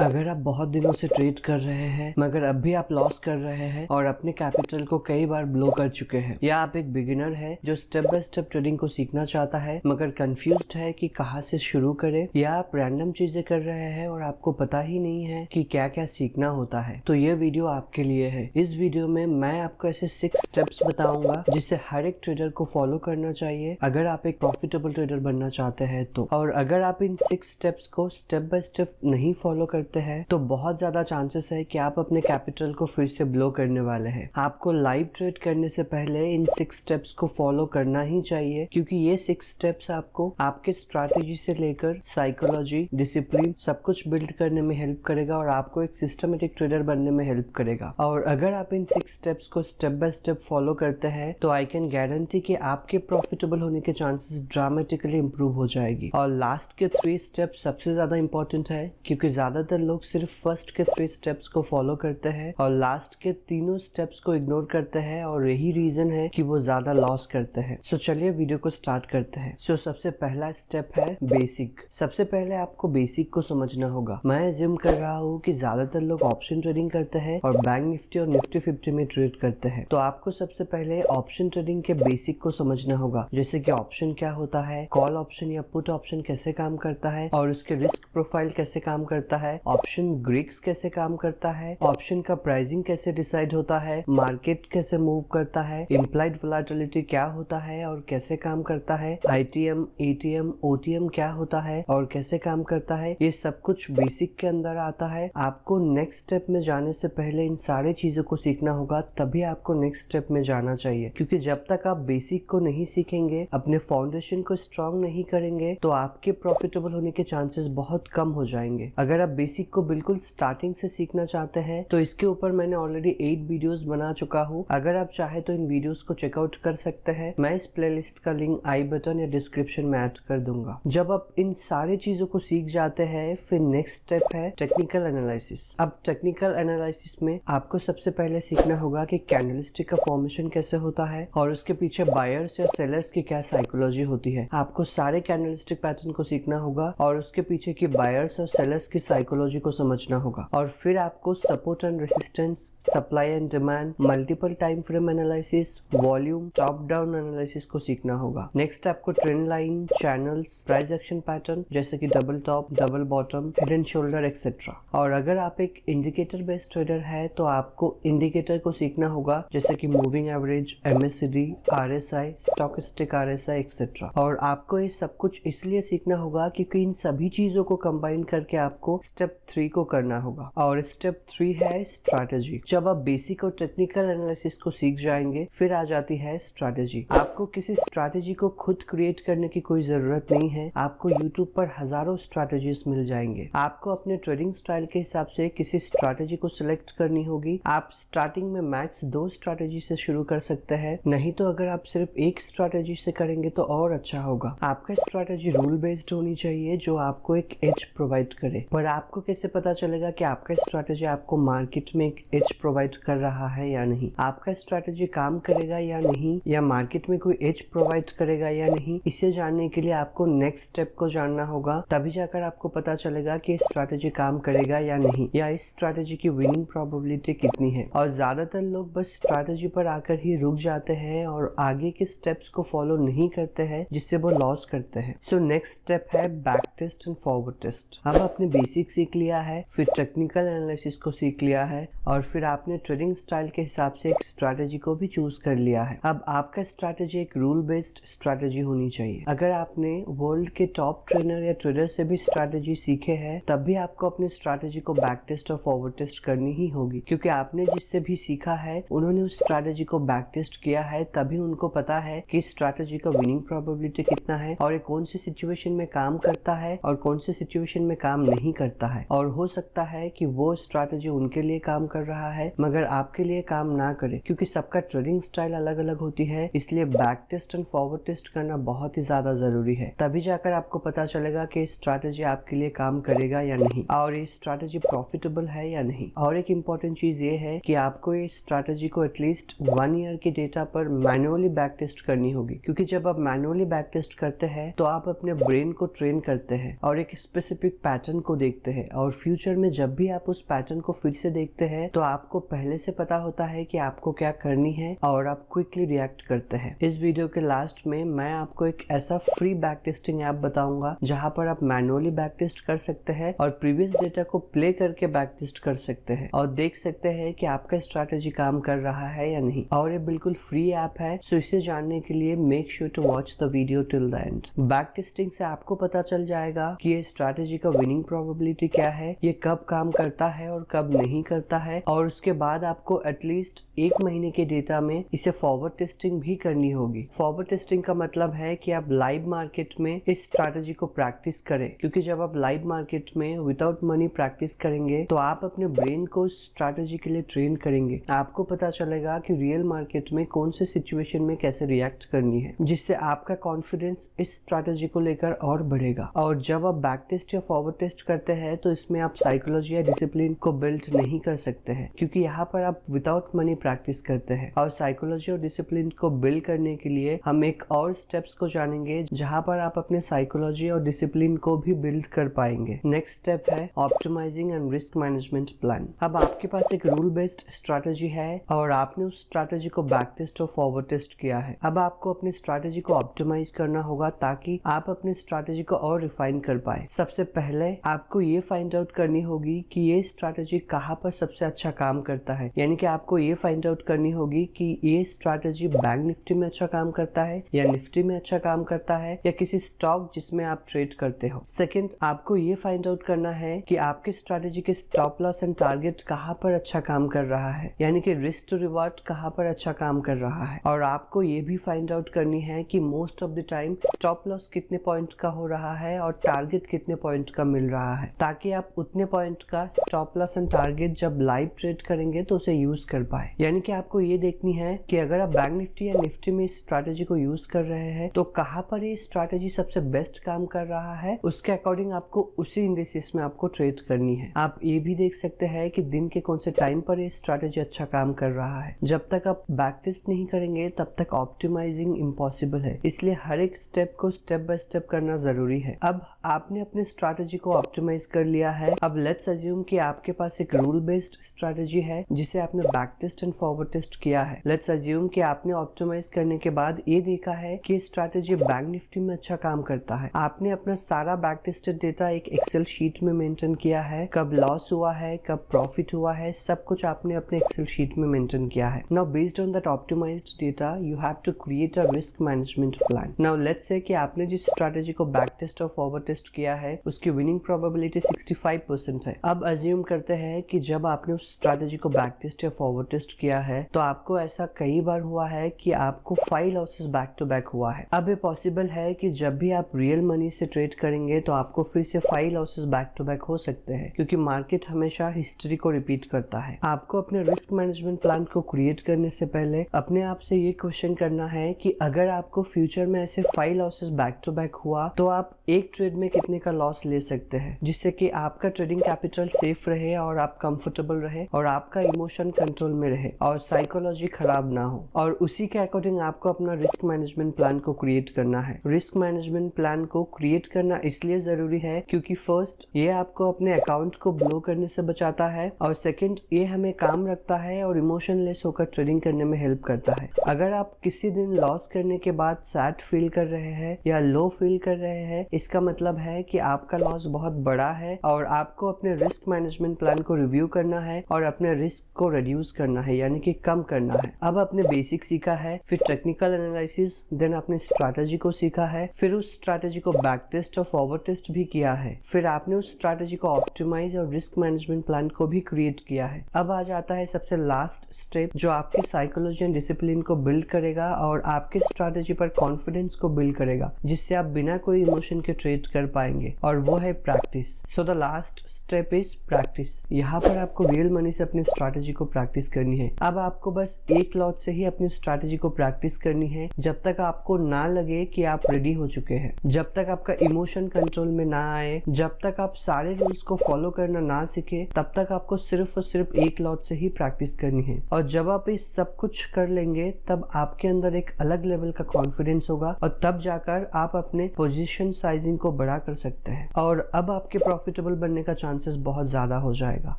अगर आप बहुत दिनों से ट्रेड कर रहे हैं मगर अब भी आप लॉस कर रहे हैं और अपने कैपिटल को कई बार ब्लो कर चुके हैं, या आप एक बिगिनर है जो स्टेप बाय स्टेप ट्रेडिंग को सीखना चाहता है मगर कंफ्यूज्ड है कि कहां से शुरू करे, या आप रैंडम चीजें कर रहे हैं और आपको पता ही नहीं है कि क्या क्या सीखना होता है, तो ये वीडियो आपके लिए है। इस वीडियो में मैं आपको ऐसे 6 स्टेप्स बताऊंगा जिसे हर एक ट्रेडर को फॉलो करना चाहिए अगर आप एक प्रॉफिटेबल ट्रेडर बनना चाहते हैं तो। और अगर आप इन 6 स्टेप्स को स्टेप बाय स्टेप नहीं फॉलो करते हैं तो बहुत ज्यादा चांसेस है कि आप अपने कैपिटल को फिर से ब्लो करने वाले हैं। आपको लाइव ट्रेड करने से पहले इन 6 स्टेप्स को फॉलो करना ही चाहिए, क्योंकि ये 6 स्टेप्स आपको आपके स्ट्रैटेजी से लेकर साइकोलॉजी, डिसिप्लिन सब कुछ बिल्ड करने में हेल्प करेगा और आपको एक सिस्टमेटिक ट्रेडर बनने में हेल्प करेगा। और अगर आप इन 6 स्टेप्स को स्टेप बाय स्टेप फॉलो करते हैं तो आई कैन गारंटी कि आपके प्रॉफिटेबल होने के चांसेस ड्रामेटिकली इंप्रूव हो जाएगी। और लास्ट के 3 स्टेप सबसे ज्यादा इंपॉर्टेंट है, क्योंकि ज्यादातर लोग सिर्फ फर्स्ट के 3 स्टेप्स को फॉलो करते हैं और लास्ट के तीनों स्टेप्स को इग्नोर करते हैं, और यही रीजन है कि वो ज्यादा लॉस करते हैं। सो चलिए वीडियो को स्टार्ट करते हैं। सो सबसे पहला स्टेप है बेसिक। सबसे पहले आपको बेसिक को समझना होगा। मैं एज्यूम कर रहा हूँ कि ज्यादातर लोग ऑप्शन ट्रेडिंग करते हैं और बैंक निफ्टी और निफ्टी 50 में ट्रेड करते हैं, तो आपको सबसे पहले ऑप्शन ट्रेडिंग के बेसिक को समझना होगा, जैसे कि ऑप्शन क्या होता है, कॉल ऑप्शन या पुट ऑप्शन कैसे काम करता है और उसके रिस्क प्रोफाइल कैसे काम करता है, ऑप्शन ग्रीक्स कैसे काम करता है, ऑप्शन का प्राइसिंग कैसे डिसाइड होता है, मार्केट कैसे मूव करता है, इम्प्लाइड वोलेटिलिटी क्या होता है और कैसे काम करता है, आईटीएम, एटीएम, ओटीएम क्या होता है और कैसे काम करता है, ये सब कुछ बेसिक के अंदर आता है। आपको नेक्स्ट स्टेप में जाने से पहले इन सारे चीजों को सीखना होगा, तभी आपको नेक्स्ट स्टेप में जाना चाहिए, क्योंकि जब तक आप बेसिक को नहीं सीखेंगे, अपने फाउंडेशन को स्ट्रॉन्ग नहीं करेंगे, तो आपके प्रॉफिटेबल होने के चांसेस बहुत कम हो जाएंगे। अगर आप बेसिक को बिल्कुल स्टार्टिंग से सीखना चाहते हैं तो इसके ऊपर मैंने ऑलरेडी 8 वीडियोस बना चुका हूँ। अगर आप चाहे तो इन वीडियोस को चेकआउट कर सकते हैं। मैं इस प्लेलिस्ट का लिंक आई बटन या डिस्क्रिप्शन में ऐड कर दूंगा। जब आप इन सारे चीजों को सीख जाते हैं, फिर नेक्स्ट स्टेप है टेक्निकल एनालिसिस। अब टेक्निकल एनालिसिस में आपको सबसे पहले सीखना होगा कि कैंडलस्टिक का फॉर्मेशन कैसे होता है और उसके पीछे बायर्स या सेलर्स की क्या साइकोलॉजी होती है। आपको सारे कैंडलस्टिक पैटर्न को सीखना होगा और उसके पीछे की बायर्स और सेलर्स की साइकोलॉजी को समझना होगा। और फिर आपको support and resistance, supply and demand, multiple time frame analysis, volume, top down analysis को सीखना होगा। नेक्स्ट आपको trend line, channels, price action pattern जैसे कि double top, double bottom, head and shoulder etcetera. और अगर आप एक इंडिकेटर बेस्ड ट्रेडर है तो आपको इंडिकेटर को सीखना होगा, जैसे कि moving average, MACD, RSI, stochastic RSI etcetera. और आपको ये सब कुछ इसलिए सीखना होगा क्योंकि इन सभी चीजों को कंबाइन करके आपको स्टेप 3 को करना होगा। और स्टेप 3 है स्ट्रैटेजी। जब आप बेसिक और टेक्निकल एनालिसिस को सीख जाएंगे, फिर आ जाती है स्ट्रैटेजी। आपको किसी स्ट्रैटेजी को खुद क्रिएट करने की कोई जरूरत नहीं है। आपको यूट्यूब पर हजारों स्ट्रैटेजीज मिल जाएंगे। आपको अपने ट्रेडिंग स्टाइल के हिसाब से किसी स्ट्रैटेजी को सिलेक्ट करनी होगी। आप स्टार्टिंग में मैक्स 2 स्ट्रैटेजी से शुरू कर सकते हैं, नहीं तो अगर आप सिर्फ एक स्ट्रैटेजी से करेंगे तो और अच्छा होगा। आपका स्ट्रैटेजी रूल बेस्ड होनी चाहिए जो आपको एक एज प्रोवाइड करे। पर आपको कैसे पता चलेगा कि आपका स्ट्रैटेजी आपको मार्केट में एक एज प्रोवाइड कर रहा है या नहीं? आपका स्ट्रैटेजी काम करेगा या नहीं, या मार्केट में कोई एज प्रोवाइड करेगा या नहीं, इसे जानने के लिए आपको नेक्स्ट स्टेप को जानना होगा। तभी जाकर आपको पता चलेगा कि स्ट्रैटेजी काम करेगा या नहीं, या इस स्ट्रैटेजी की विनिंग प्रोबेबिलिटी कितनी है। और ज्यादातर लोग बस स्ट्रैटेजी पर आकर ही रुक जाते हैं और आगे के स्टेप्स को फॉलो नहीं करते हैं, जिससे वो लॉस करते हैं। सो नेक्स्ट स्टेप है back test and forward test. अब आपने बेसिक सीख लिया है, फिर टेक्निकल एनालिसिस को सीख लिया है, और फिर आपने ट्रेडिंग स्टाइल के हिसाब से एक स्ट्रैटेजी को भी चूज कर लिया है। अब आपका स्ट्रैटेजी एक रूल बेस्ड स्ट्रैटेजी होनी चाहिए। अगर आपने वर्ल्ड के टॉप ट्रेनर या ट्रेडर से भी स्ट्रैटेजी सीखे हैं, तब भी आपको अपने स्ट्रैटेजी को बैक टेस्ट और फॉरवर्ड टेस्ट करनी ही होगी, क्योंकि आपने जिससे भी सीखा है उन्होंने उस स्ट्रैटेजी को बैक टेस्ट किया है, तभी उनको पता है कि स्ट्रैटेजी का विनिंग प्रोबेबिलिटी कितना है और ये कौन सी सिचुएशन में काम करता है और कौन सी सिचुएशन में काम नहीं करता है। और हो सकता है कि वो स्ट्रैटेजी उनके लिए काम कर रहा है मगर आपके लिए काम ना करे, क्योंकि सबका ट्रेडिंग स्टाइल अलग अलग होती है। इसलिए back test and forward test करना बहुत ही ज्यादा जरूरी है, तभी जाकर आपको पता चलेगा कि स्ट्रैटेजी आपके लिए काम करेगा या नहीं और ये स्ट्रैटेजी प्रॉफिटेबल है या नहीं। और एक इम्पोर्टेंट चीज ये है कि आपको ये स्ट्रैटेजी को एटलीस्ट 1 ईयर के डेटा पर मैनुअली बैक टेस्ट करनी होगी, क्योंकि जब आप मैनुअली बैक टेस्ट करते हैं तो आप अपने ब्रेन को ट्रेन करते हैं और एक स्पेसिफिक पैटर्न को देखते हैं और फ्यूचर में जब भी आप उस पैटर्न को फिर से देखते हैं तो आपको पहले से पता होता है कि आपको क्या करनी है और आप क्विकली रिएक्ट करते हैं। इस वीडियो के लास्ट में मैं आपको एक ऐसा फ्री बैक टेस्टिंग ऐप बताऊंगा जहां पर आप मैनुअली बैक टेस्ट कर सकते हैं और प्रीवियस डेटा को प्ले करके बैक टेस्ट कर सकते हैं और देख सकते हैं कि आपका स्ट्रैटेजी काम कर रहा है या नहीं। और ये बिल्कुल फ्री ऐप है, सो इसे जानने के लिए make sure to watch the video till the end. Back testing से आपको पता चल जाएगा कि ये स्ट्रैटेजी का विनिंग प्रोबेबिलिटी क्या है, ये कब काम करता है और कब नहीं करता है, और उसके बाद आपको एटलीस्ट 1 महीने के डेटा में इसे फॉरवर्ड टेस्टिंग भी करनी होगी। फॉरवर्ड टेस्टिंग का मतलब है कि आप लाइव मार्केट में इस स्ट्रैटेजी को प्रैक्टिस करें, क्योंकि जब आप लाइव मार्केट में विदाउट मनी प्रैक्टिस करेंगे तो आप अपने ब्रेन को स्ट्रैटेजी के लिए ट्रेन करेंगे। आपको पता चलेगा कि रियल मार्केट में कौन से सिचुएशन में कैसे रिएक्ट करनी है, जिससे आपका कॉन्फिडेंस इस स्ट्रैटेजी को लेकर और बढ़ेगा। और जब आप बैक टेस्ट या फॉरवर्ड टेस्ट करते हैं तो इसमें आप साइकोलॉजी या डिसिप्लिन को बिल्ड नहीं कर सकते हैं, क्योंकि यहाँ पर आप विदाउट मनी प्रैक्टिस करते हैं। और साइकोलॉजी और डिसिप्लिन को बिल्ड करने के लिए हम एक और स्टेप्स को जानेंगे जहाँ पर आप अपने साइकोलॉजी और डिसिप्लिन को भी बिल्ड कर पाएंगे। नेक्स्ट स्टेप है optimising and risk management plan. अब आपके पास एक रूल बेस्ड स्ट्रैटेजी है और आपने उस स्ट्रैटेजी को बैक टेस्ट और फॉरवर्ड टेस्ट किया है। अब आपको अपनी स्ट्रैटेजी को ऑप्टिमाइज करना होगा ताकि आप अपनी स्ट्रैटेजी को और रिफाइन कर पाए। सबसे पहले आपको ये फाइंड आउट करनी होगी कि ये स्ट्रैटेजी कहाँ पर सबसे अच्छा काम करता है, यानी कि आपको ये फाइंड आउट करनी होगी कि ये स्ट्रैटेजी बैंक निफ्टी में अच्छा काम करता है या निफ्टी में अच्छा काम करता है या किसी स्टॉक जिसमें आप ट्रेड करते हो। सेकंड, आपको ये फाइंड आउट करना है कि आपके स्ट्रैटेजी के स्टॉप लॉस एंड टारगेट कहाँ पर अच्छा काम कर रहा है, यानी कि रिस्क टू रिवॉर्ड कहाँ पर अच्छा काम कर रहा है। और आपको ये भी फाइंड आउट करनी है कि most of the time stop loss कितने पॉइंट का हो रहा है और टारगेट कितने पॉइंट का मिल रहा है, ताकि आप उतने पॉइंट का स्टॉप लॉस एंड टारगेट जब लाइव ट्रेड करेंगे तो उसे यूज कर पाए। यानी कि आपको ये देखनी है कि अगर आप बैंक निफ्टी या निफ्टी में इस स्ट्रैटेजी को यूज कर रहे हैं तो कहाँ पर ये स्ट्रैटेजी सबसे बेस्ट काम कर रहा है, उसके अकॉर्डिंग आपको उसी इंडिसेस में आपको ट्रेड करनी है। आप ये भी देख सकते हैं कि दिन के कौन से टाइम पर ये स्ट्रैटेजी अच्छा काम कर रहा है। जब तक आप बैक टेस्ट नहीं करेंगे तब तक ऑप्टिमाइजिंग इम्पॉसिबल है, इसलिए हर एक स्टेप को स्टेप बाय स्टेप करना जरूरी है। अब आपने अपने स्ट्रैटेजी को ऑप्टिमाइज कर लिया है। अब लेट्स अज्यूम कि आपके पास एक रूल बेस्ड स्ट्रैटेजी है जिसे आपने back test and forward test किया है। लेट्स अज्यूम कि आपने ऑप्टिमाइज करने के बाद ये देखा है कि स्ट्रैटेजी बैंक निफ्टी में अच्छा काम करता है। आपने अपना सारा बैक टेस्टेड डेटा एक एक्सेल शीट में मेंटेन किया है, कब लॉस हुआ है, कब प्रॉफिट हुआ है, सब कुछ आपने अपने एक्सेल शीट में मेंटेन किया है। Now based on that optimised data you have to create a risk management plan. Now let's say कि आपने जिस स्ट्रैटेजी को बैक टेस्ट और फॉरवर्ड टेस्ट किया है उसकी विनिंग प्रोबेबिलिटी 65% है। अब अज्यूम करते हैं कि जब आपने उस स्ट्रैटेजी को बैक टेस्ट या फॉरवर्ड टेस्ट किया है तो आपको ऐसा कई बार हुआ है कि आपको 5 लॉसेस बैक टू बैक हुआ है। अब ये पॉसिबल है कि जब भी आप रियल मनी से ट्रेड करेंगे तो आपको फिर से 5 लॉसेस बैक टू बैक हो सकते हैं, क्योंकि मार्केट हमेशा हिस्ट्री को रिपीट करता है। आपको अपने रिस्क मैनेजमेंट प्लान को क्रिएट करने से पहले अपने आप से ये क्वेश्चन करना है कि अगर आपको फ्यूचर में ऐसे 5 लॉसेस बैक टू बैक हुआ तो आप एक ट्रेड में कितने का लॉस ले सकते हैं, जिससे कि आपका ट्रेडिंग कैपिटल सेफ रहे और आप कंफर्टेबल रहे और आपका इमोशन कंट्रोल में रहे और साइकोलॉजी खराब ना हो। और उसी के अकॉर्डिंग आपको अपना रिस्क मैनेजमेंट प्लान को क्रिएट करना है। रिस्क मैनेजमेंट प्लान को क्रिएट करना इसलिए जरूरी है क्योंकि फर्स्ट, ये आपको अपने अकाउंट को ब्लो करने से बचाता है और सेकंड, ये हमें काम रखता है और इमोशनलेस होकर ट्रेडिंग करने में हेल्प करता है। अगर आप किसी दिन लॉस करने के बाद सैड फील कर रहे हैं या लो फील कर रहे हैं, इसका मतलब है कि आपका लॉस बहुत बड़ा है और आपको अपने रिस्क मैनेजमेंट प्लान को रिव्यू करना है और अपने रिस्क को रिड्यूस करना है, यानी कि कम करना है। अब आपने बेसिक सीखा है, फिर टेक्निकल एनालिसिस, देन आपने स्ट्रैटेजी को सीखा है, फिर उस स्ट्रैटेजी को बैक टेस्ट और फॉरवर्ड टेस्ट भी किया है, फिर आपने उस स्ट्रैटेजी को ऑप्टिमाइज और रिस्क मैनेजमेंट प्लान को भी क्रिएट किया है। अब आ जाता है सबसे लास्ट स्टेप जो आपके साइकोलॉजी एंड डिसिप्लिन को बिल्ड करेगा और आपके स्ट्रैटेजी पर कॉन्फिडेंस को बिल्ड करेगा, जिससे आप बिना कोई इमोशन के ट्रेड कर पाएंगे, और वो है practice. So the last step is practice. यहाँ पर आपको रियल मनी से अपनी स्ट्रैटेजी को प्रैक्टिस करनी है। अब आपको बस एक लॉट से ही अपनी स्ट्रैटेजी को प्रैक्टिस करनी है जब तक आपको ना लगे कि आप रेडी हो चुके हैं, जब तक आपका इमोशन कंट्रोल में ना आए, जब तक आप सारे रूल्स को फॉलो करना ना सीखे, तब तक आपको सिर्फ और सिर्फ एक लॉट से ही प्रैक्टिस करनी है। और जब आप ये सब कुछ कर लेंगे तब आपके अंदर एक अलग लेवल का कॉन्फिडेंस होगा और तब जाकर आप अपने पोजीशन साइजिंग को बढ़ा बढ़ा कर सकते हैं और अब आपके प्रॉफिटेबल बनने का चांसेस बहुत ज्यादा हो जाएगा।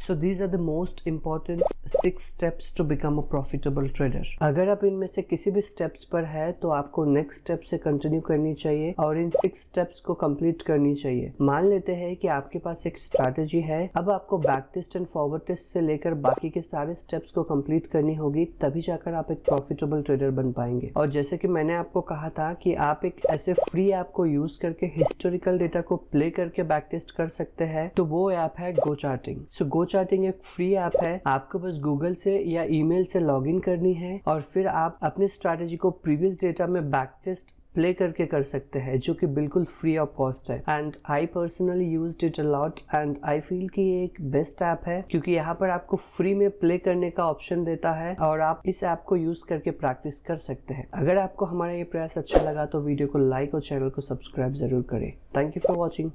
So these are the most important 6 steps to become a profitable trader. अगर आप इनमें से किसी भी स्टेप्स पर है तो आपको नेक्स्ट स्टेप से कंटिन्यू करनी चाहिए और इन 6 स्टेप्स को कंप्लीट करनी चाहिए। मान लेते हैं कि आपके पास एक स्ट्रैटेजी है, अब आपको back test and forward test से लेकर बाकी के सारे स्टेप्स को कंप्लीट करनी होगी, तभी जाकर आप एक प्रॉफिटेबल ट्रेडर बन पाएंगे। और जैसे कि मैंने आपको कहा था कि आप एक ऐसे फ्री ऐप को यूज करके हिस्टोरिकल डेटा को प्ले करके बैक टेस्ट कर सकते हैं, तो वो ऐप है गोचार्टिंग। सो गोचार्टिंग एक फ्री ऐप है, आपको बस गूगल से या ईमेल से लॉगिन करनी है और फिर आप अपने स्ट्रैटेजी को प्रीवियस डेटा में बैक टेस्ट प्ले करके कर सकते हैं, जो कि बिल्कुल फ्री ऑफ कॉस्ट है। And I personally used it a lot and I feel कि ये एक बेस्ट ऐप है, क्योंकि यहाँ पर आपको फ्री में प्ले करने का ऑप्शन देता है और आप इस ऐप को यूज करके प्रैक्टिस कर सकते हैं। अगर आपको हमारा ये प्रयास अच्छा लगा तो वीडियो को लाइक और चैनल को सब्सक्राइब जरूर करें। Thank you for watching.